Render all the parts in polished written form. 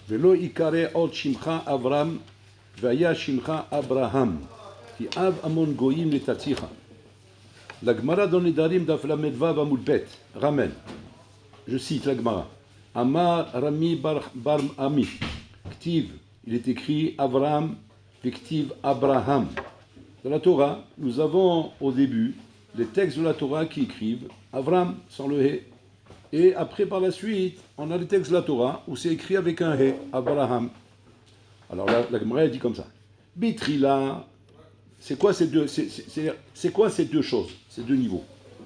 Velo ikare od shimcha Avram, vaya shimcha Abraham, ki av amon goyim letaticha. La Gemara dans les Darim daf lamed vav amud bet ramène. Je cite la Gemara. Amar Rami bar Ami. Ktiv, il est écrit Avram, Ktiv Abraham. Dans la Torah, nous avons au début les textes de la Torah qui écrivent Avram sans le He. Et après, par la suite, on a les textes de la Torah où c'est écrit avec un He, Abraham. Alors la Gemara dit comme ça. Bitrila, c'est quoi ces deux choses, ces deux niveaux?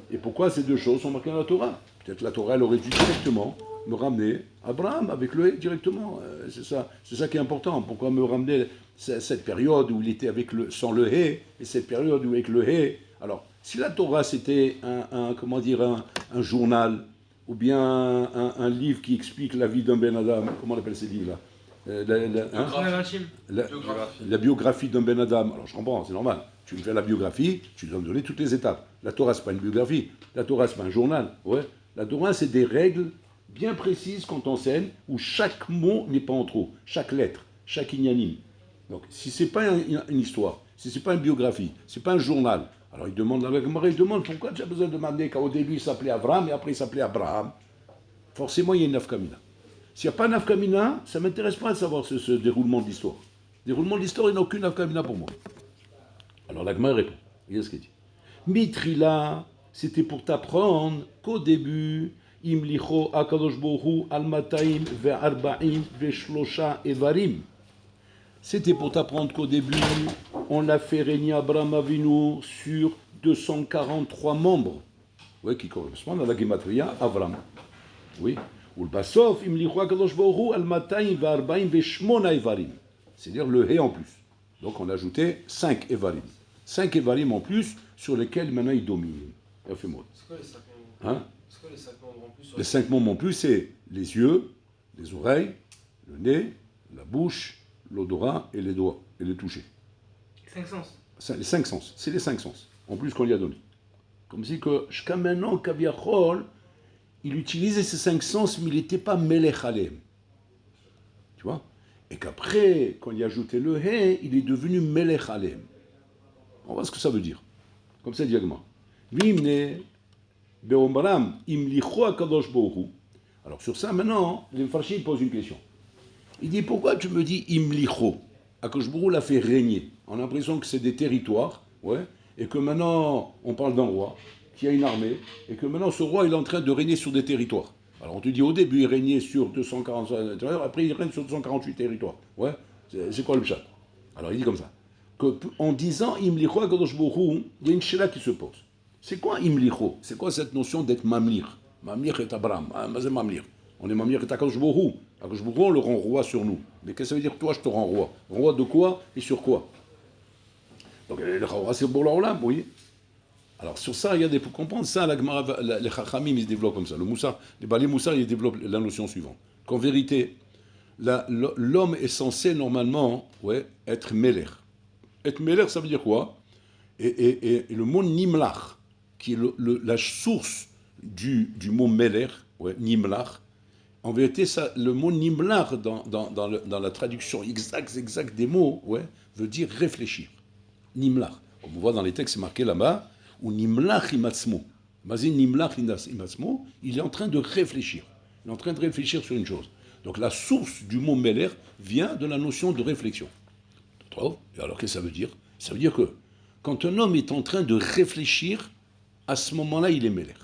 Et pourquoi ces deux choses sont marquées dans la Torah? Peut-être la Torah, elle aurait dû directement me ramener Abraham avec le He directement. C'est ça qui est important. Pourquoi me ramener cette période où il était sans le He et cette période où avec le He? Alors, si la Torah c'était un journal ou bien un livre qui explique la vie d'un Ben Adam, comment on appelle ces livres-là? La biographie d'un Ben Adam. Alors je comprends, c'est normal. Tu me fais la biographie, tu dois me donner toutes les étapes. La Torah, c'est pas une biographie. La Torah, c'est pas un journal. Ouais. La Torah, c'est des règles bien précises qu'on t'enseigne où chaque mot n'est pas en trop. Chaque lettre, chaque ignanim. Donc, si c'est pas une histoire, si c'est pas une biographie, c'est pas un journal, alors il demande pourquoi tu as besoin de demander qu'au début il s'appelait Avram et après il s'appelait Abraham. Forcément, il y a une nafkamina. S'il n'y a pas de nafkamina, ça ne m'intéresse pas de savoir ce déroulement de l'histoire. Le déroulement de l'histoire, il n'y a aucune nafkamina pour moi. Alors la Gemara répond. Regardez ce qu'il dit. Mitrila, c'était pour t'apprendre qu'au début, Imlicho akadosh bohu al-mataim ve'arba'im ve'shlosha evarim. C'était pour t'apprendre qu'au début, on l'a fait régner Abraham Avinu sur 243 membres. Oui, qui correspondent à la Gematria Avram. Oui. Ou le Bassof, Imlicho akadosh bohu al-mataim ve'arba'im ve'shmona evarim. C'est-à-dire le He en plus. Donc on a ajouté 5 evarim. 5 évarim en plus sur lesquels maintenant il domine. C'est quoi les 5 membres hein? C'est quoi les 5 membres en plus? Les 5 membres en plus, c'est les yeux, les oreilles, le nez, la bouche, l'odorat et les doigts, et le toucher. 5 sens. Les 5 sens, c'est les 5 sens, en plus qu'on lui a donné. Comme si que, jusqu'à maintenant, Kaviachol, il utilisait ces 5 sens, mais il n'était pas Melech Alem. Tu vois? Et qu'après, quand il a ajouté le He, il est devenu Melech Alem. On voit ce que ça veut dire. Comme ça, diagma. Vimne, beomram, imlicho akadosh bohu. Alors sur ça, maintenant, les Mfarshim posent une question. Il dit, pourquoi tu me dis imlicho? Akadosh bohu l'a fait régner. On a l'impression que c'est des territoires, ouais, et que maintenant, on parle d'un roi qui a une armée, et que maintenant, ce roi, il est en train de régner sur des territoires. Alors on te dit, au début, il régnait sur 245 territoires, après, il règne sur 248 territoires. Ouais, c'est quoi le pshat? Alors il dit comme ça. En disant Imlicho Akadosh Bohu, il y a une chéla qui se pose. C'est quoi Imlicho? C'est quoi cette notion d'être Mamlir? Mamlir est Abraham. C'est Mamlir. On est Mamlir et Akadosh Bohu. Akadosh Bohu, on le rend roi sur nous. Mais qu'est-ce que ça veut dire? Toi, je te rends roi. Roi de quoi et sur quoi? Donc, le roi, c'est pour l'Olam, oui. Alors, sur ça, il y a pour comprendre ça, les Chachamim, ils se développent comme ça. Les Balé Moussar, ils développent la notion suivante. Qu'en vérité, l'homme est censé, normalement, être Melech. Et Melech, ça veut dire quoi? Et le mot Nimlach, qui est la source du mot Melech, Nimlach, en vérité, le mot Nimlach, dans la traduction exacte des mots, veut dire réfléchir. Nimlach. Comme on voit dans les textes, c'est marqué là-bas, ou Nimlach imatzmo. Mazin Nimlach imatzmo, il est en train de réfléchir. Il est en train de réfléchir sur une chose. Donc la source du mot Melech vient de la notion de réflexion. Et alors, qu'est-ce que ça veut dire? Ça veut dire que quand un homme est en train de réfléchir, à ce moment-là, il est Melech.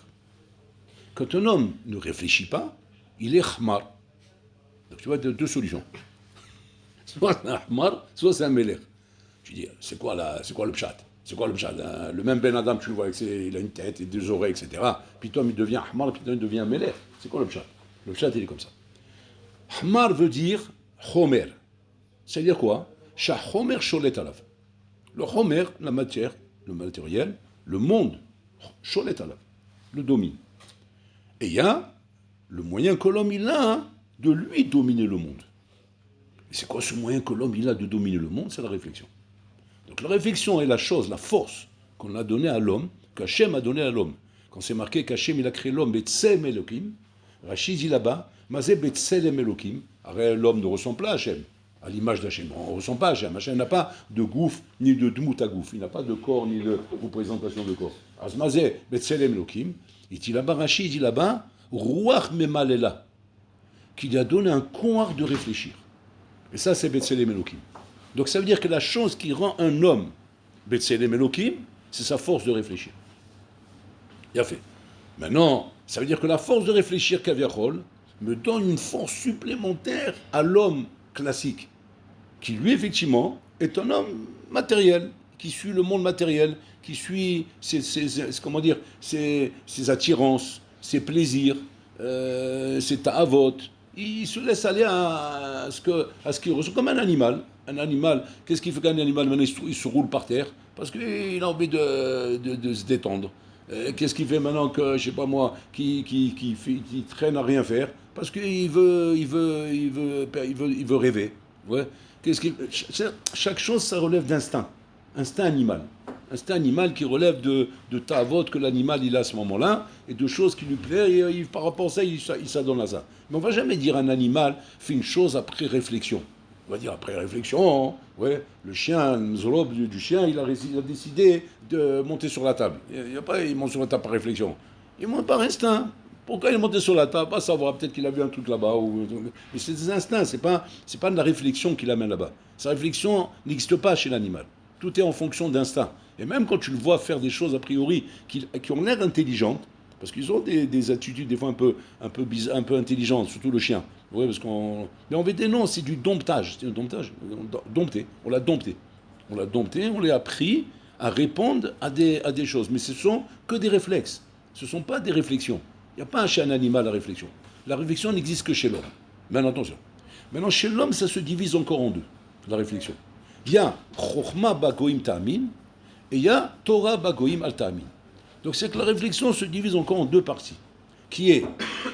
Quand un homme ne réfléchit pas, il est Khmar. Donc, tu vois, deux solutions. Soit c'est un Khmar, soit c'est un Melech. Tu dis, c'est quoi le pshat? C'est quoi le pshat? Le même Ben Adam, tu le vois, il a une tête et deux oreilles, etc. Puis toi, il devient Khmar, puis toi, il devient Melech. C'est quoi le pshat? Le pshat, il est comme ça. Khmar veut dire Chomer. C'est-à-dire quoi? Shachomer sholet alav. Le Chomer, la matière, le matériel, le monde, sholet alav, le domine. Et il y a le moyen que l'homme il a de lui dominer le monde. Et c'est quoi ce moyen que l'homme il a de dominer le monde? C'est la réflexion. Donc la réflexion est la chose, la force qu'on a donnée à l'homme, qu'Hachem a donnée à l'homme. Quand c'est marqué qu'Hachem il a créé l'homme, Betsem Elohim, Rachid dit là-bas, Mazé Betselem Elokim. L'homme ne ressemble pas à Hachem, à l'image d'Hachem. On ne ressemble pas à Hachem. Hachem n'a pas de gouffre, ni de dmout à gouffre. Il n'a pas de corps, ni de représentation de corps. Mazé Betselem Elokim. Il dit là-bas, Rashi, il dit là-bas, Ruach Memalela, qui lui a donné un courage de réfléchir. Et ça, c'est Betselem Elokim. Donc ça veut dire que la chose qui rend un homme Betselem Elokim, c'est sa force de réfléchir. Il a fait. Maintenant, ça veut dire que la force de réfléchir Kaviachol me donne une force supplémentaire à l'homme classique, qui lui, effectivement, est un homme matériel, qui suit le monde matériel, qui suit ses attirances, ses plaisirs, ses ta'avot. Il se laisse aller à ce qu'il ressent, comme un animal. Un animal, qu'est-ce qu'il fait qu'un animal? Maintenant, il se roule par terre, parce qu'il a envie de se détendre. Qu'est-ce qu'il fait maintenant que, je sais pas moi, qui traîne à rien faire? Parce qu'il veut rêver. Ouais. Chaque chose, ça relève d'instinct. Instinct animal. Instinct animal qui relève de ta'avot que l'animal il a à ce moment-là, et de choses qui lui plaisent, et par rapport à ça, il s'adonne à ça. Mais on ne va jamais dire un animal fait une chose après réflexion. On va dire après réflexion, ouais, le chien, le zolob du chien, il a décidé de monter sur la table. Il monte sur la table par réflexion. Il monte par instinct. Pourquoi il est monté sur la table? Pas savoir, peut-être qu'il a vu un truc là-bas. Mais c'est des instincts, c'est pas de la réflexion qui l'amène là-bas. Sa réflexion n'existe pas chez l'animal. Tout est en fonction d'instinct. Et même quand tu le vois faire des choses a priori qui ont l'air intelligentes, parce qu'ils ont des attitudes des fois un peu intelligentes, surtout le chien. Ouais, mais en vérité, non, c'est du domptage. C'est un domptage. Dompté. On l'a dompté. On l'a appris à répondre à des choses. Mais ce sont que des réflexes. Ce ne sont pas des réflexions. Il n'y a pas chez un animal la réflexion. La réflexion n'existe que chez l'homme. Mais attention. Maintenant, chez l'homme, ça se divise encore en deux, la réflexion. Il y a Chochma Bagoim Ta'amin et il y a Torah Bagoim Al Ta'amin. Donc c'est que la réflexion se divise encore en deux parties, qui est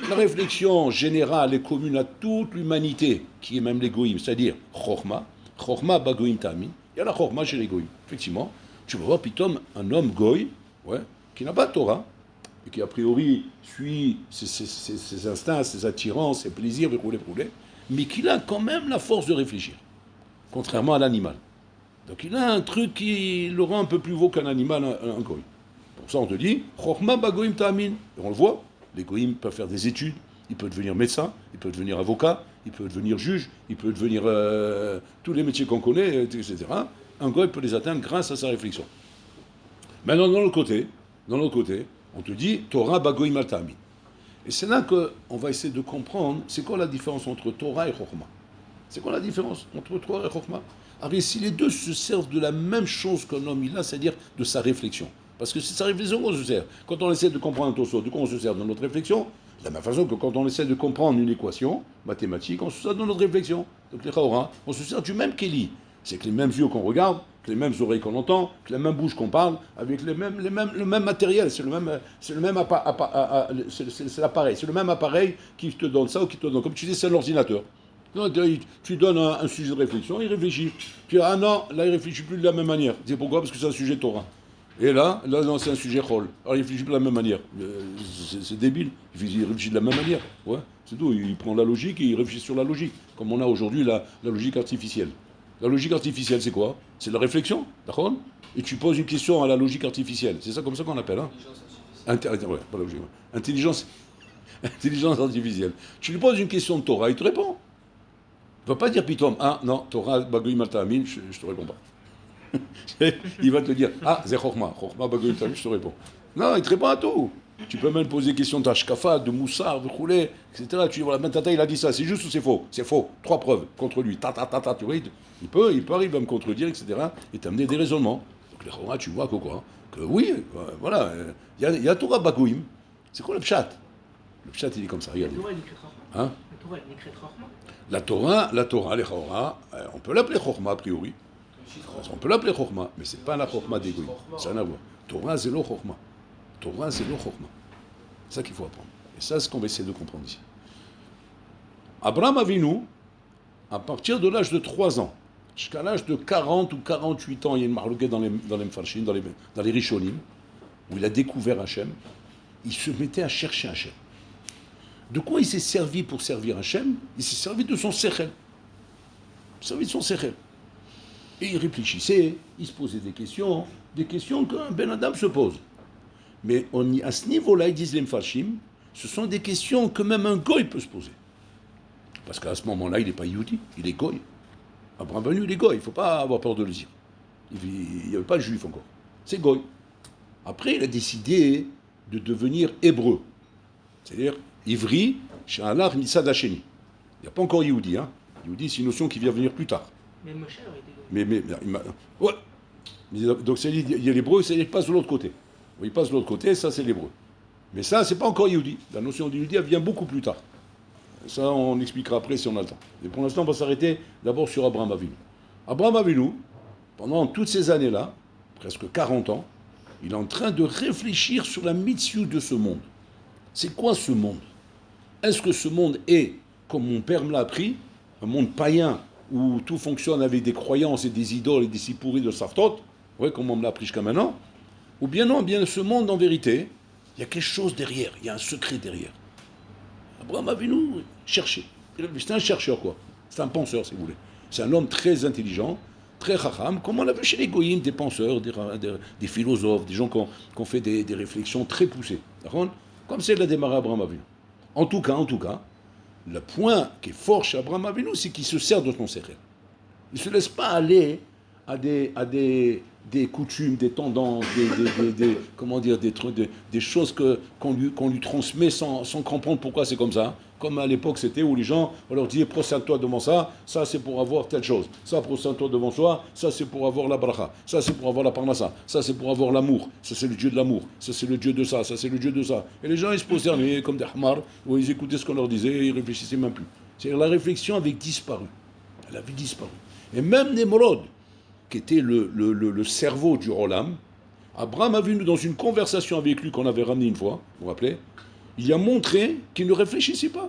la réflexion générale et commune à toute l'humanité, qui est même l'égoïme, c'est-à-dire Chochma Bagoim Ta'amin. Il y a la Chochma chez l'égoïme. Effectivement, tu vas voir pitom un homme goy, ouais, qui n'a pas de Torah, et qui a priori suit ses instincts, ses attirances, ses plaisirs, mais qui a quand même la force de réfléchir, contrairement à l'animal. Donc il a un truc qui le rend un peu plus vaut qu'un animal, un goy. Pour ça on te dit, Chochma Bagoim Ta'amin. Et on le voit, les goïms peuvent faire des études, il peut devenir médecin, il peut devenir avocat, il peut devenir juge, il peut devenir tous les métiers qu'on connaît, etc. Un goy peut les atteindre grâce à sa réflexion. Maintenant, dans l'autre côté, on te dit Torah Bagoim Al Ta'amin. Et c'est là qu'on va essayer de comprendre c'est quoi la différence entre Torah et Chochma. C'est quoi la différence entre Torah et Chochma? Alors si les deux se servent de la même chose qu'un homme il a, c'est-à-dire de sa réflexion. Parce que c'est sa réflexion qu'on se sert. Quand on essaie de comprendre un Tosot, de quoi on se sert dans notre réflexion? De la même façon que quand on essaie de comprendre une équation mathématique, on se sert dans notre réflexion. Donc les Chaora, on se sert du même Kéli. C'est que les mêmes yeux qu'on regarde, que les mêmes oreilles qu'on entend, que la même bouche qu'on parle, avec le même matériel, c'est l'appareil, c'est le même appareil qui te donne ça ou qui te donne. Comme tu dis, c'est l'ordinateur. Tu donnes un sujet de réflexion, il réfléchit. Puis ah non, là il réfléchit plus de la même manière. C'est pourquoi? Parce que c'est un sujet Torah. Et là non, c'est un sujet Chol. Alors il réfléchit pas de la même manière. C'est débile. Il réfléchit de la même manière. Ouais, c'est tout. Il prend la logique et il réfléchit sur la logique. Comme on a aujourd'hui la logique artificielle. La logique artificielle, c'est quoi? C'est la réflexion, d'accord? Et tu poses une question à la logique artificielle. C'est ça comme ça qu'on appelle, hein? Pas logique. Intelligence artificielle. Tu lui poses une question de Torah, il te répond. Il ne va pas dire pitom, ah non, Torah Bagoim Al Ta'amin, je te réponds pas. Il va te dire, ah, c'est Chochma Bagoim Ta'amin, je te réponds. Non, il te répond à tout. Tu peux même poser des questions d'Ashkafa, de Moussar, de Khoulé, etc. Tu dis, voilà, Tata, il a dit ça, c'est juste ou c'est faux? C'est faux. 3 preuves contre lui. Tu vois, il peut arriver à me contredire, etc. et t'amener des raisonnements. Donc les Chora, tu vois que quoi? Que oui, voilà, il y a Torah Bagoim. C'est quoi le pshat? Le pshat, il est comme ça, regardez. Hein? La Torah, les Chora, on peut l'appeler Chochma a priori. On peut l'appeler Chochma, mais c'est pas la Chochma des Goïm. Ça n'a rien à voir. Torah, c'est lo Chochma. Torah, c'est lo Chochma. C'est ça qu'il faut apprendre. Et ça, c'est ce qu'on va essayer de comprendre ici. Abraham Avinu, à partir de l'âge de 3 ans, jusqu'à l'âge de 40 ou 48 ans, il y a une marloquette dans les Mfarshim, dans les Rishonim, où il a découvert Hachem, il se mettait à chercher Hachem. De quoi il s'est servi pour servir Hachem? Il s'est servi de son sechel. Il s'est servi de son sechel. Et il réfléchissait, il se posait des questions qu'un Ben Adam se pose. Mais à ce niveau-là, ils disent les Mfashim, ce sont des questions que même un goy peut se poser. Parce qu'à ce moment-là, il n'est pas Yehudi, il est goy. Abraham Avinu, il est goy, il ne faut pas avoir peur de le dire. Il n'y avait pas de juif encore. C'est goy. Après, il a décidé de devenir hébreu. C'est-à-dire, ivri, sha'alach misad hasheni. Il n'y a pas encore Yehudi. Hein. Yehudi, c'est une notion qui vient venir plus tard. Mais Moshe aurait été goy. Ouais. Donc, il y a l'hébreu, c'est-à-dire qu'il passe de l'autre côté. Il passe de l'autre côté, ça c'est l'hébreu. Mais ça, c'est pas encore Yehudi. La notion de Yehudi, elle vient beaucoup plus tard. Ça, on expliquera après si on a le temps. Et pour l'instant, on va s'arrêter d'abord sur Abraham Avinu. Abraham Avinu, pendant toutes ces années-là, presque 40 ans, il est en train de réfléchir sur la mitzvah de ce monde. C'est quoi ce monde? Est-ce que ce monde est, comme mon père me l'a appris, un monde païen où tout fonctionne avec des croyances et des idoles et des sipouri de Sartot, ouais, comme on me l'a appris jusqu'à maintenant? Ou bien non, bien ce monde, en vérité, il y a quelque chose derrière, il y a un secret derrière. Abraham Avinu cherchait. C'est un chercheur, quoi. C'est un penseur, si vous voulez. C'est un homme très intelligent, très chacham, comme on l'a vu chez les goyim, des penseurs, des philosophes, des gens qui ont fait des réflexions très poussées. Comme c'est l'a démarré Abraham Avinu. En tout cas, le point qui est fort chez Abraham Avinu, c'est qu'il se sert de son secret. Il ne se laisse pas aller à des coutumes, des tendances, comment dire, des choses qu'on lui transmet sans comprendre pourquoi c'est comme ça. Comme à l'époque c'était où les gens, on leur disait prosterne-toi devant ça c'est pour avoir telle chose. Ça, prosterne-toi devant soi, ça c'est pour avoir la bracha, ça c'est pour avoir la parnassa, ça c'est pour avoir l'amour, ça c'est le Dieu de l'amour, ça c'est le Dieu de ça c'est le Dieu de ça. Et les gens ils se prosternaient comme des hamars, où ils écoutaient ce qu'on leur disait et ils réfléchissaient même plus. C'est-à-dire la réflexion avait disparu. Elle avait disparu. Et même Nemrod, qui était le cerveau du Rolam, Abraham a vu dans une conversation avec lui qu'on avait ramené une fois, vous vous rappelez, il a montré qu'il ne réfléchissait pas.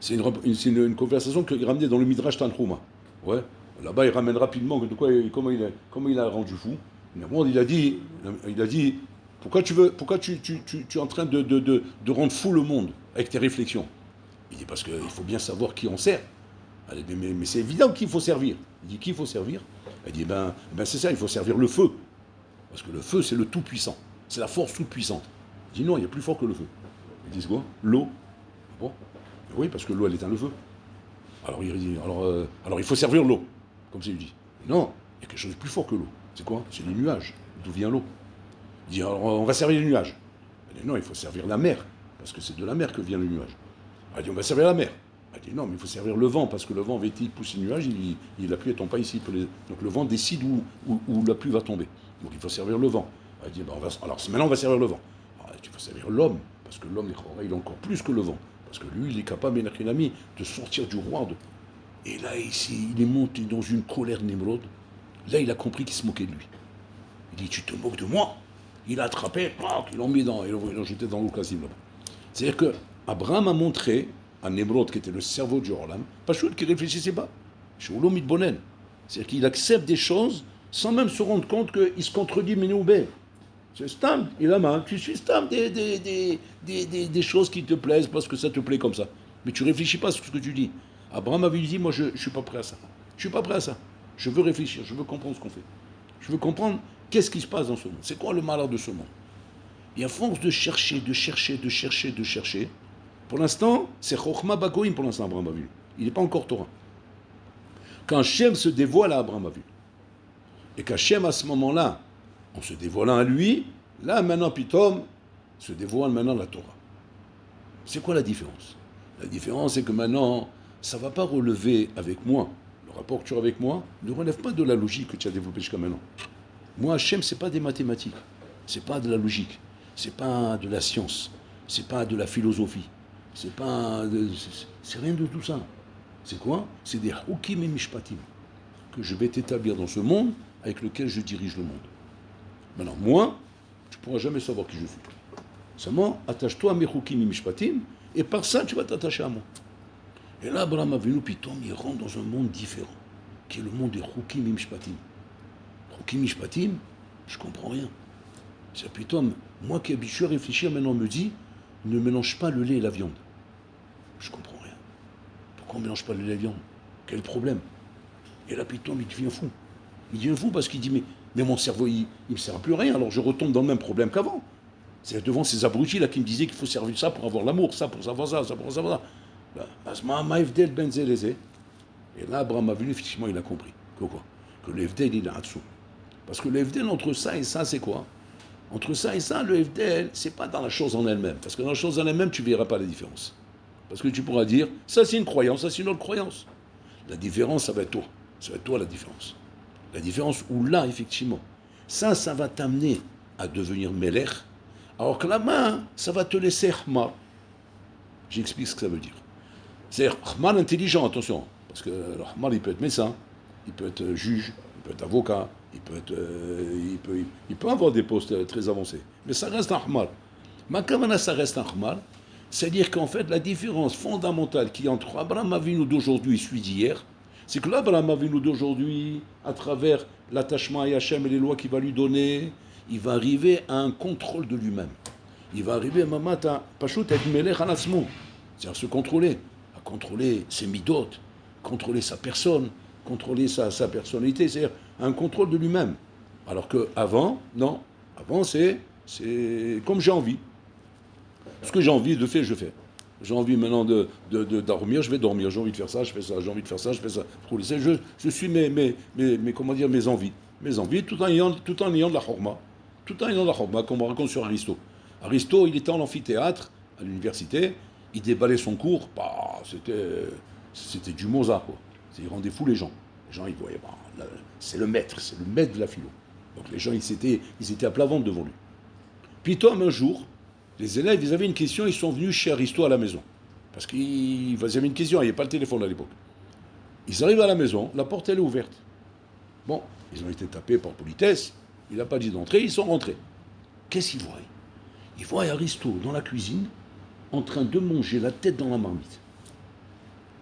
C'est une conversation qu'il ramenait dans le Midrash Tanhuma. Ouais. Là-bas, il ramène rapidement comment il a rendu fou. Il a dit, pourquoi tu es en train de rendre fou le monde avec tes réflexions? Il dit, parce qu'il faut bien savoir qui on sert. Elle dit, mais c'est évident qu'il faut servir. Il dit, qui il faut servir? Elle dit, c'est ça, il faut servir le feu. Parce que le feu, c'est le tout-puissant. C'est la force toute-puissante. Il dit, non, il y a plus fort que le feu. Ils disent quoi? L'eau. Bon. Oui, parce que l'eau, elle éteint le feu. Alors il dit, alors il faut servir l'eau. Comme ça, il dit. Non, il y a quelque chose de plus fort que l'eau. C'est quoi? C'est les nuages. D'où vient l'eau? Il dit, alors on va servir les nuages. Elle dit, non, il faut servir la mer. Parce que c'est de la mer que vient le nuage. Elle dit, on va servir la mer. Elle dit, non, mais il faut servir le vent, parce que le vent, il pousse les nuages, la pluie ne tombe pas ici. Donc le vent décide où la pluie va tomber. Donc il faut servir le vent. Elle dit, alors maintenant on va servir le vent. Alors, il faut servir l'homme, parce que l'homme, il est encore plus que le vent. Parce que lui, il est capable, de sortir du roi. Et là, ici, il est monté dans une colère Nimrod. Là, il a compris qu'il se moquait de lui. Il dit, tu te moques de moi? Il a attrapé, il l'a jeté dans l'eau Kassim là-bas. C'est-à-dire que Abraham a montré à Nimrod, qui était le cerveau du Rolam, pas Choul qui ne réfléchissait pas. Choulou mitbonen. C'est-à-dire qu'il accepte des choses sans même se rendre compte qu'il se contredit Ménoubé. C'est stam, il a mal. Tu suis stam des choses qui te plaisent parce que ça te plaît comme ça. Mais tu réfléchis pas sur ce que tu dis. Abraham avait dit, moi je ne suis pas prêt à ça. Je suis pas prêt à ça. Je veux réfléchir, je veux comprendre ce qu'on fait. Je veux comprendre qu'est-ce qui se passe dans ce monde. C'est quoi le malheur de ce monde? Et à force de chercher, pour l'instant, c'est Chochma Bagoïm pour l'instant, Abraham Avinu. Il n'est pas encore Torah. Quand Hachem se dévoile à Abraham Avinu, et qu'Hachem à ce moment-là, en se dévoilant à lui, là maintenant Pitom se dévoile maintenant la Torah. C'est quoi la différence? La différence c'est que maintenant, ça ne va pas relever avec moi. Le rapport que tu as avec moi ne relève pas de la logique que tu as développée jusqu'à maintenant. Moi, Hachem, ce n'est pas des mathématiques, ce n'est pas de la logique, ce n'est pas de la science, ce n'est pas de la philosophie, c'est rien de tout ça. C'est quoi? C'est des hukim et mishpatim que je vais t'établir dans ce monde avec lequel je dirige le monde. Maintenant, moi, tu ne pourras jamais savoir qui je suis. Seulement, attache-toi à mes hukim et mishpatim, et par ça, tu vas t'attacher à moi. Et là, Abraham Avinu, Pitom, il rentre dans un monde différent, qui est le monde des hukim et mishpatim. Hukim et mishpatim, je ne comprends rien. C'est Pitom, moi qui suis habitué à réfléchir, maintenant on me dit, ne mélange pas le lait et la viande. Je comprends rien. Pourquoi on ne mélange pas le lait et la viande? Quel problème? Et là, Pitom, il devient fou. Il devient fou parce qu'il dit, mais mon cerveau, il ne me sert à plus rien, alors je retombe dans le même problème qu'avant. C'est devant ces abrutis là qui me disaient qu'il faut servir ça pour avoir l'amour, ça pour savoir ça, ça pour savoir ça. Et là, Abraham a vu, effectivement, il a compris. Que le FDL, il est là-dessous. Parce que le FDL, entre ça et ça, c'est quoi? Entre ça et ça, le FDL, c'est pas dans la chose en elle-même. Parce que dans la chose en elle-même, tu ne verras pas la différence. Parce que tu pourras dire, ça c'est une croyance, ça c'est une autre croyance. La différence, ça va être toi. Ça va être toi la différence. La différence où là, effectivement, ça va t'amener à devenir Melech, alors que la main, ça va te laisser Hmar. J'explique ce que ça veut dire. C'est-à-dire, Hmar intelligent, attention. Parce que le Hmar, il peut être médecin, il peut être juge, il peut être avocat, il peut avoir des postes très avancés. Mais ça reste un Hmar. Ma kavana, ça reste un Hmar. C'est-à-dire qu'en fait, la différence fondamentale qu'il y a entre Abraham Avinu d'aujourd'hui et celui d'hier, c'est que l'Abraham Avinu d'aujourd'hui, à travers l'attachement à Hachem et les lois qu'il va lui donner, il va arriver à un contrôle de lui-même. Il va arriver à Mamata, Pashut et Melech Hanatzmo, c'est-à-dire se contrôler, à contrôler ses midot, contrôler sa personne, contrôler sa personnalité, c'est-à-dire un contrôle de lui-même. Alors qu'avant, non, avant c'est comme j'ai envie. Ce que j'ai envie de faire, je fais. J'ai envie maintenant de dormir, je vais dormir. J'ai envie de faire ça, je fais ça. J'ai envie de faire ça, je fais ça. Je suis mes envies. Mes envies, tout en ayant de la chorma. Tout en ayant de la chorma, comme on raconte sur Aristote. Aristote, il était en amphithéâtre, à l'université. Il déballait son cours. Bah, c'était du Mozart, quoi. Il rendait fou les gens. Les gens, ils voyaient, bah, c'est le maître de la philo. Donc les gens, ils étaient à plat ventre devant lui. Puis Tom, un jour, les élèves, ils avaient une question, ils sont venus chez Aristote à la maison. Parce qu'ils avaient une question, il n'y avait pas le téléphone à l'époque. Ils arrivent à la maison, la porte elle est ouverte. Bon, ils ont été tapés par politesse, il n'a pas dit d'entrer, ils sont rentrés. Qu'est-ce qu'ils voient? Ils voient Aristote dans la cuisine, en train de manger la tête dans la marmite.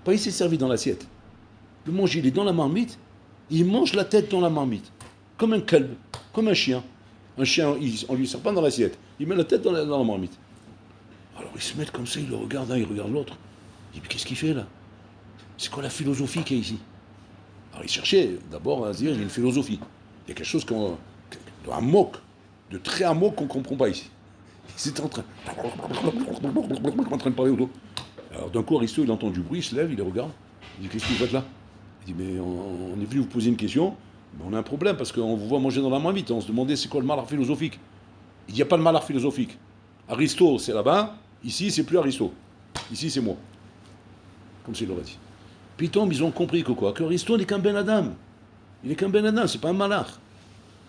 Pas il s'est servi dans l'assiette. Le manger, il est dans la marmite, il mange la tête dans la marmite. Comme un kalb, comme un chien. Un chien, on ne lui sert pas dans l'assiette. Il met la tête dans la marmite. Alors ils se mettent comme ça, ils le regardent, ils regardent l'autre. Ils disent, mais qu'est-ce qu'il fait là? C'est quoi la philosophie qui est ici? Alors ils cherchaient d'abord à dire, il y a une philosophie. Il y a quelque chose un moque, de très amok qu'on ne comprend pas ici. Ils étaient en train de parler autour. Alors d'un coup, Aristote, il entend du bruit, il se lève, il les regarde. Il dit, qu'est-ce que vous faites là? Il dit, mais on est venu vous poser une question. Mais on a un problème parce qu'on vous voit manger dans la marmite. On se demandait c'est quoi le malheur philosophique. Il n'y a pas de malheur philosophique. Aristote, c'est là-bas. Ici, c'est plus Aristote. Ici, c'est moi. Comme s'il l'aurait dit. Puis ils ont compris que quoi? Que Aristote n'est qu'un Ben Adam. Il n'est qu'un Ben Adam, c'est pas un malheur.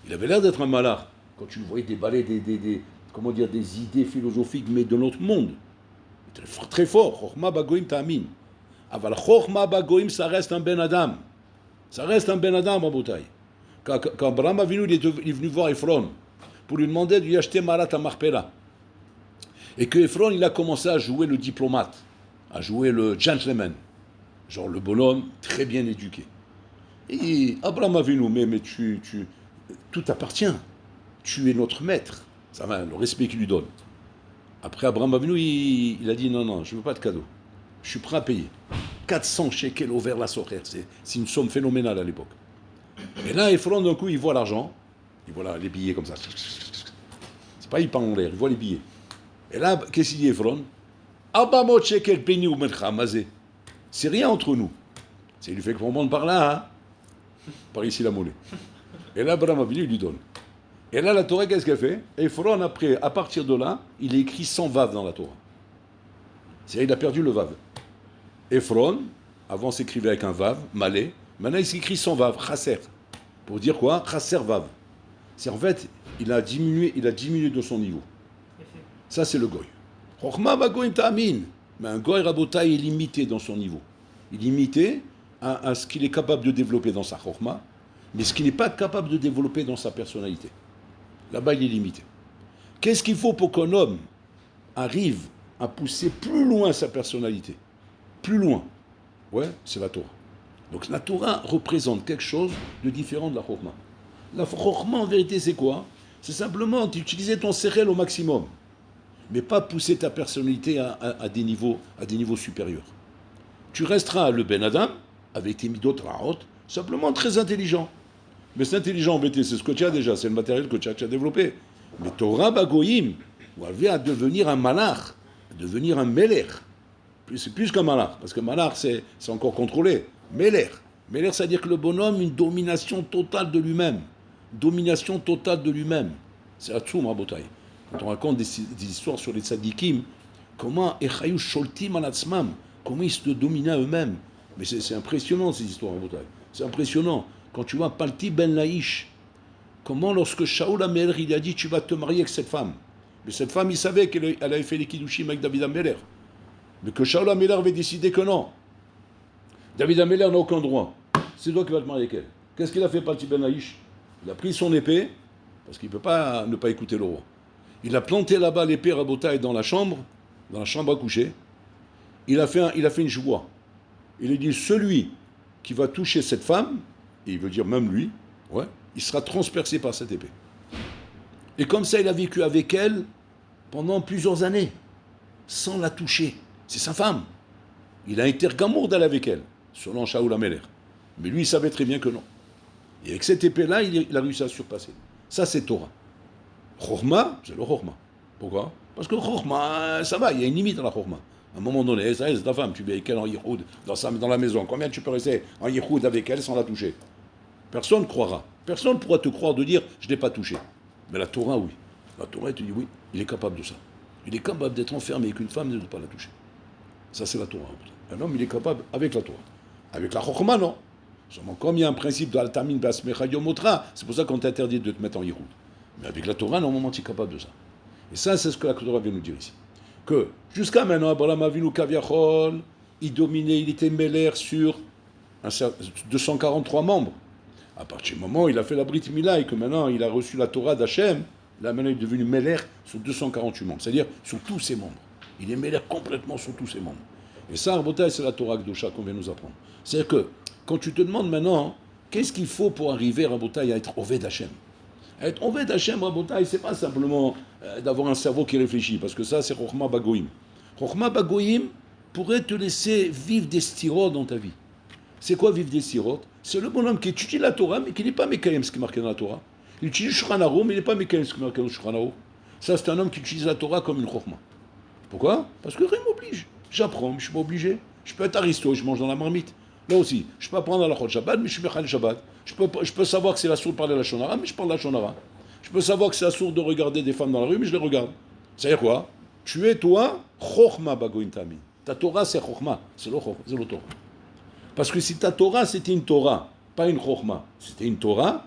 Il avait l'air d'être un malheur. Quand tu le voyais déballer des idées philosophiques, mais de notre monde. Il était très fort. Chochma bagoim ta'amin. Aval Chochma bagoim, ça reste un Ben Adam. Ça reste un Ben Adam, Rabotai. Quand Abraham Avinu il est venu voir Ephron pour lui demander de lui acheter Marat à Marpella, et que Ephron il a commencé à jouer le diplomate, à jouer le gentleman, genre le bonhomme très bien éduqué. Et Abraham Avinu, mais tout t'appartient. Tu es notre maître. Ça va, le respect qu'il lui donne. Après Abraham Avinu, il a dit non, je ne veux pas de cadeau. Je suis prêt à payer. 400 shekels au vers la socher. C'est une somme phénoménale à l'époque. Et là, Ephron, d'un coup, il voit l'argent. Il voit les billets comme ça. C'est pas il part en l'air, il voit les billets. Et là, qu'est-ce qu'il dit Ephron? Abamot shekel peni ou mencha mazé. C'est rien entre nous. Il lui fait qu'on monte par là, hein. Par ici la monnaie. Et là, Abraham Avinu, il lui donne. Et là, la Torah, qu'est-ce qu'elle fait? Ephron, après, à partir de là, il a écrit 100 vav dans la Torah. C'est-à-dire, il a perdu le vav. Ephron, avant s'écrivait avec un vav, malé, maintenant il s'écrit sans vav, chasser. Pour dire quoi? Chasser vav. C'est en fait, il a diminué de son niveau. Ça c'est le goy. Chochma bagoim ta'amin. Mais un goy rabotai est limité dans son niveau. Il est limité à ce qu'il est capable de développer dans sa chochma, mais ce qu'il n'est pas capable de développer dans sa personnalité. Là-bas il est limité. Qu'est-ce qu'il faut pour qu'un homme arrive à pousser plus loin sa personnalité? Plus loin, ouais, c'est la Torah. Donc la Torah représente quelque chose de différent de la Chokhmah. La Chokhmah, en vérité, c'est quoi? C'est simplement d'utiliser ton sérel au maximum. mais pas pousser ta personnalité à des niveaux supérieurs. Tu resteras le Ben Adam, avec tes midot raot, simplement très intelligent. Mais c'est intelligent, c'est ce que tu as déjà, c'est le matériel que tu as développé. Mais Torah Bagoïm, ou à devenir un malach, à devenir un meler. C'est plus qu'un malach, parce que malach, c'est encore contrôlé. Meler. Meler, c'est-à-dire que le bonhomme, une domination totale de lui-même. Domination totale de lui-même. C'est Atsoum, Rabotai. Quand on raconte des histoires sur les tzadikim, comment Echayu Sholtim Alatzmam, comment ils se dominaient eux-mêmes. Mais c'est impressionnant ces histoires, Rabotai. C'est impressionnant. Quand tu vois Palti Ben Laïch, comment lorsque Shaul HaMelech, il a dit tu vas te marier avec cette femme. Mais cette femme, il savait qu'elle avait fait les kiddushim avec David HaMelech. Mais que Shaul HaMelech avait décidé que non. David HaMelech n'a aucun droit. C'est toi qui vas te marier avec elle. Qu'est-ce qu'il a fait Palti Ben Laïch? Il a pris son épée, parce qu'il ne peut pas ne pas écouter le roi. Il a planté là-bas l'épée Rabotai dans la chambre à coucher. Il a fait une joie. Il a dit celui qui va toucher cette femme, et il veut dire même lui, ouais, il sera transpercé par cette épée. Et comme ça, il a vécu avec elle pendant plusieurs années, sans la toucher. C'est sa femme. Il a été gamour d'aller avec elle, selon Shaul HaMelech. Mais lui, il savait très bien que non. Et avec cette épée-là, il a réussi à surpasser. Ça, c'est Torah. Chorma, c'est le Chorma. Pourquoi? Parce que Chorma, ça va, il y a une limite à la Chorma. À un moment donné, ça c'est ta femme, tu vis avec elle en yichoud, dans la maison. Combien tu peux rester en yichoud avec elle sans la toucher? Personne ne croira. Personne ne pourra te croire de dire je ne l'ai pas touché. Mais la Torah, oui. La Torah, elle te dit oui, il est capable de ça. Il est capable d'être enfermé avec une femme et de ne pas la toucher. Ça, c'est la Torah. Un homme, il est capable avec la Torah. Avec la Chokhmah, non. Seulement, comme il y a un principe de Altamin Basmecha Yomotra, c'est pour ça qu'on t'interdit de te mettre en yichoud. Mais avec la Torah, normalement, tu es capable de ça. Et ça, c'est ce que la Torah vient nous dire ici. Que jusqu'à maintenant, Abraham Avinu Kaviachol, il dominait, il était mêlé sur 243 membres. À partir du moment où il a fait la Brit Mila et que maintenant il a reçu la Torah d'Hachem, là maintenant il est devenu mêlé sur 248 membres, c'est-à-dire sur tous ses membres. Il est mêlé complètement sur tous ses membres. Et ça, Rabotai, c'est la Torah Kedusha qu'on vient nous apprendre. C'est-à-dire que quand tu te demandes maintenant, qu'est-ce qu'il faut pour arriver, Rabotai, à être Oved Hachem? Être Oved Hachem, Rabotai, c'est pas simplement d'avoir un cerveau qui réfléchit, parce que ça, c'est Chokhmah Bagoïm. Chokhmah Bagoïm pourrait te laisser vivre des styrotes dans ta vie. C'est quoi vivre des styrotes? C'est le bonhomme qui étudie la Torah, mais qui n'est pas Mekayem ce qui est marqué dans la Torah. Il utilise le Shulchan Aruch, mais il n'est pas Mekayem ce qui est marqué dans le Shulchan Aruch. Ça, c'est un homme qui utilise la Torah comme une Chokhmah. Pourquoi? Parce que rien ne m'oblige. J'apprends, mais je ne suis pas obligé. Je peux être aristo, je mange dans la marmite. Là aussi, je peux apprendre à la Chol Shabbat, mais je suis Mechal Shabbat. Je peux savoir que c'est la sourde de parler la Shonara, mais je parle la Shonara. Je peux savoir que c'est la sourde de regarder des femmes dans la rue, mais je les regarde. C'est-à-dire quoi? Tu es toi, Chokhmah Bagoïm Tami. Ta Torah, c'est Chokhmah, c'est le Torah. Parce que si ta Torah, c'était une Torah, pas une Chokhmah, c'était une Torah,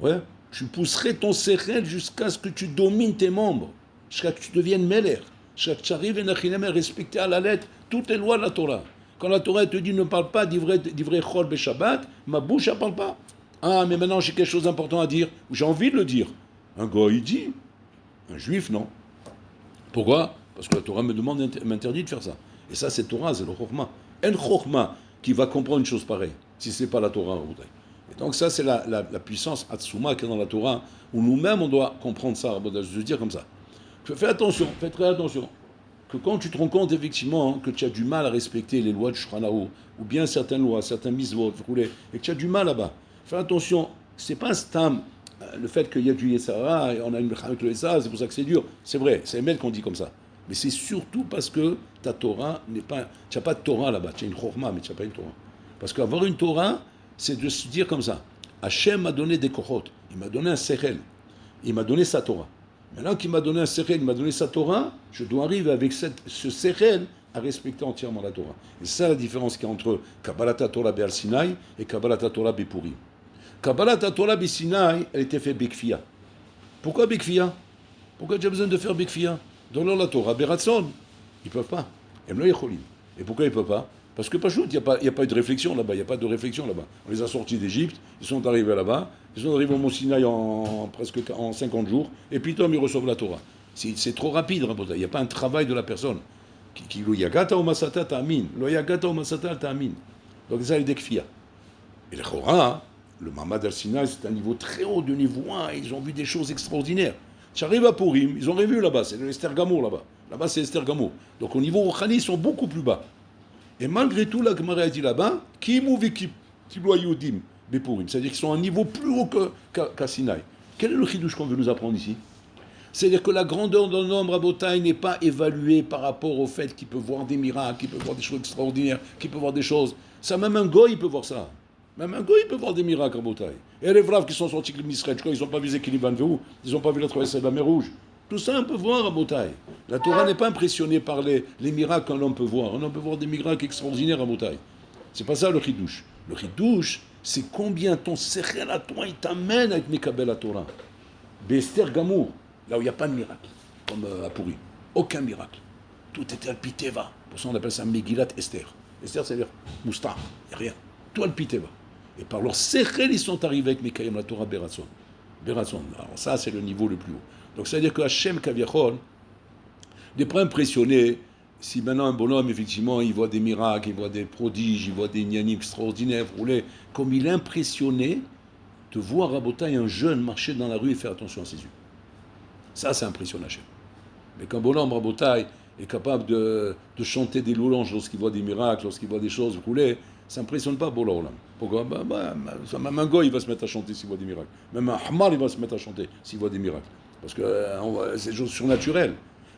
ouais, tu pousserais ton sechel jusqu'à ce que tu domines tes membres, jusqu'à ce que tu deviennes Meler, jusqu'à ce que tu arrives à respecter à la lettre toutes les lois de la Torah. Quand la Torah te dit ne parle pas d'ivrei chol beshabbat, ma bouche ne parle pas. Ah, mais maintenant j'ai quelque chose d'important à dire, ou j'ai envie de le dire. Un goy il dit, un juif non. Pourquoi? Parce que la Torah m'interdit de faire ça. Et ça, c'est Torah, c'est le Chokhmah. Un Chokhmah qui va comprendre une chose pareille, si ce n'est pas la Torah. Et donc ça, c'est la puissance Hatsuma qui est dans la Torah, où nous-mêmes, on doit comprendre ça, je veux dire comme ça. Fais attention, fais très attention, que quand tu te rends compte effectivement que tu as du mal à respecter les lois de Shulchan Aruch, ou bien certaines lois, certains mitzvot, et que tu as du mal là-bas, fais attention, c'est pas un stam, le fait qu'il y a du Yesara, et on a une Mechamik avec le Yesara, c'est pour ça que c'est dur, c'est vrai, c'est Emel qu'on dit comme ça. Mais c'est surtout parce que ta Torah n'est pas... Tu n'as pas de Torah là-bas, tu as une Chokhmah, mais tu n'as pas une Torah. Parce qu'avoir une Torah, c'est de se dire comme ça. Hachem m'a donné des kochot, il m'a donné un sechel, il m'a donné sa Torah. Maintenant qu'il m'a donné un sechel, il m'a donné sa Torah, je dois arriver avec ce sechel à respecter entièrement la Torah. Et c'est ça la différence qu'il y a entre Kabbalat Torah Be'al Sinai et Kabbalat Torah Be'Purim. Kabbalat Torah Be'Sinai, elle était faite Bekfia. Pourquoi Bekfia? Pourquoi tu as besoin de faire Bekfia? Dans la Torah, Beratson, ils ne peuvent pas. Et pourquoi ils ne peuvent pas? Parce que Pachout, il n'y a pas eu de réflexion là-bas, il n'y a pas de réflexion là-bas. On les a sortis d'Égypte, ils sont arrivés là-bas, ils sont arrivés au Mont Sinaï presque en 50 jours, et puis ils reçoivent la Torah. C'est trop rapide, il n'y a pas un travail de la personne. Lo yagata ou masata ta'amin, lo yagata ou masata ta'amin. Donc ça, les dekfia. Et le Chora, le Mamad al-Sinaï, c'est un niveau très haut, de niveau 1, ils ont vu des choses extraordinaires. Tu arrives à Purim, ils ont revu là-bas, c'est l'Esther Gamour là-bas. Là-bas, c'est Esther Gamour. Donc au niveau Rouhani, ils sont beaucoup plus bas. Et malgré tout, la Gemara a dit là-bas, Kimu V'Kiblo Yudim Bepurim. C'est-à-dire qu'ils sont à un niveau plus haut qu'à Sinaï. Quel est le chidouche qu'on veut nous apprendre ici? C'est-à-dire que la grandeur d'un homme, Rabotai, n'est pas évaluée par rapport au fait qu'il peut voir des miracles, qu'il peut voir des choses extraordinaires, qu'il peut voir des choses. Ça, même un goy, il peut voir ça. Même un goy, il peut voir des miracles, Rabotai. Et les vraves qui sont sortis de l'Israël, je crois qu'ils n'ont pas vu Zekiliban Verou, ils n'ont pas vu la traversée de la mer Rouge. Tout ça, on peut voir, Rabotai. La Torah n'est pas impressionnée par les miracles qu'un homme peut voir. Un homme peut voir des miracles extraordinaires, Rabotai. C'est pas ça le chidouche. Le chidouche, c'est combien ton sechel à toi, il t'amène à être Mekabel à Torah. Bester Gamour. Là où il n'y a pas de miracle, comme à Pourri. Aucun miracle. Tout était Alpiteva. Pour ça, on appelle ça Megillat Esther. Esther, c'est-à-dire Moustar. Il n'y a rien. Tout Alpiteva. Et par leur sechel, ils sont arrivés avec Mekayem la Torah Beratson. Beratson. Alors ça, c'est le niveau le plus haut. Donc, c'est-à-dire que Hachem Kaviachol n'est pas impressionné si maintenant un bonhomme, effectivement, il voit des miracles, il voit des prodiges, il voit des gnanim extraordinaires, roulés, comme il est impressionné de voir Rabotai, un jeune, marcher dans la rue et faire attention à ses yeux. Ça, c'est impressionnant, Hachem. Mais quand bonhomme, Rabotai, est capable de chanter des louanges lorsqu'il voit des miracles, lorsqu'il voit des choses roulées, ça n'impressionne pas Bolam. Pourquoi? Même un goy, il va se mettre à chanter s'il voit des miracles. Même un hamar, il va se mettre à chanter s'il voit des miracles. Parce que c'est des choses surnaturelles.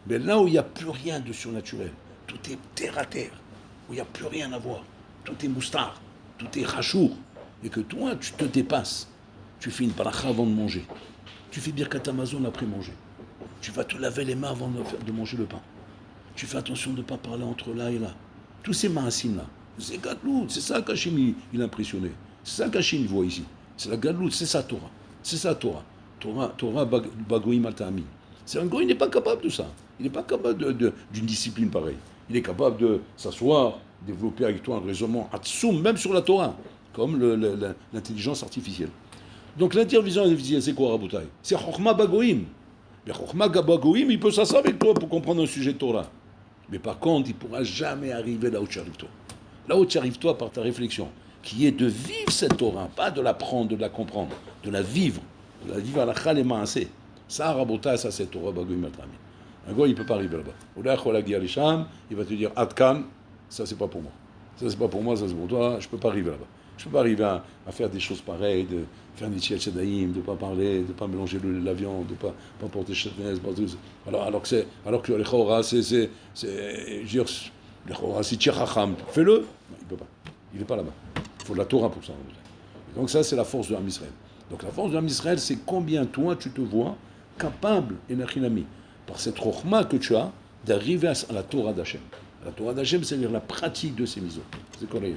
Mais là où il n'y a plus rien de surnaturel, tout est terre à terre, où il n'y a plus rien à voir, tout est moustar, tout est rachour, et que toi, tu te dépasses. Tu fais une paracha avant de manger. Tu fais birkat Amazon après manger. Tu vas te laver les mains avant de manger le pain. Tu fais attention de ne pas parler entre là et là. Tous ces maasim-là, c'est Gadlout, c'est ça qu'Hachem il a impressionné. C'est ça qu'Hachem voit ici. C'est la Gadlout, c'est sa Torah. C'est sa Torah. Torah Bagoïm Atami. C'est un goy, il n'est pas capable de ça. Il n'est pas capable d'une discipline pareille. Il est capable de s'asseoir, développer avec toi un raisonnement atsoum, même sur la Torah, comme l'intelligence artificielle. Donc l'intelligence artificielle, c'est quoi, Rabotai? C'est Chokhma Bagoïm. Mais Chokhma Bagoïm, il peut s'asseoir avec toi pour comprendre un sujet de Torah. Mais par contre, il ne pourra jamais arriver là où tu arrives toi. Là où tu arrives toi par ta réflexion, qui est de vivre cette Torah, pas de l'apprendre, de la comprendre, de la vivre à la chal et maasé. Ça, Rabotai, ça c'est Torah Bagoïm Atami. Un gars, il ne peut pas arriver là-bas. Il va te dire, Adkan, ça c'est pas pour moi. Ça c'est pas pour moi, ça c'est pour toi, je ne peux pas arriver là-bas. Je ne peux pas arriver à faire des choses pareilles, de faire des tchèches daïm, de ne pas parler, de ne pas mélanger la viande, de ne pas porter chetnez, alors que le chora, c'est tchacham. Fais-le. Non, il ne peut pas. Il n'est pas là-bas. Il faut de la Torah pour ça. Et donc ça, c'est la force de l'Am Israël. Donc la force de l'Am Israël, c'est combien toi, tu te vois capable, Enachinami, par cette rochma que tu as, d'arriver à la Torah d'Hachem. La Torah d'Hachem, c'est-à-dire la pratique de ces misos. C'est quoi la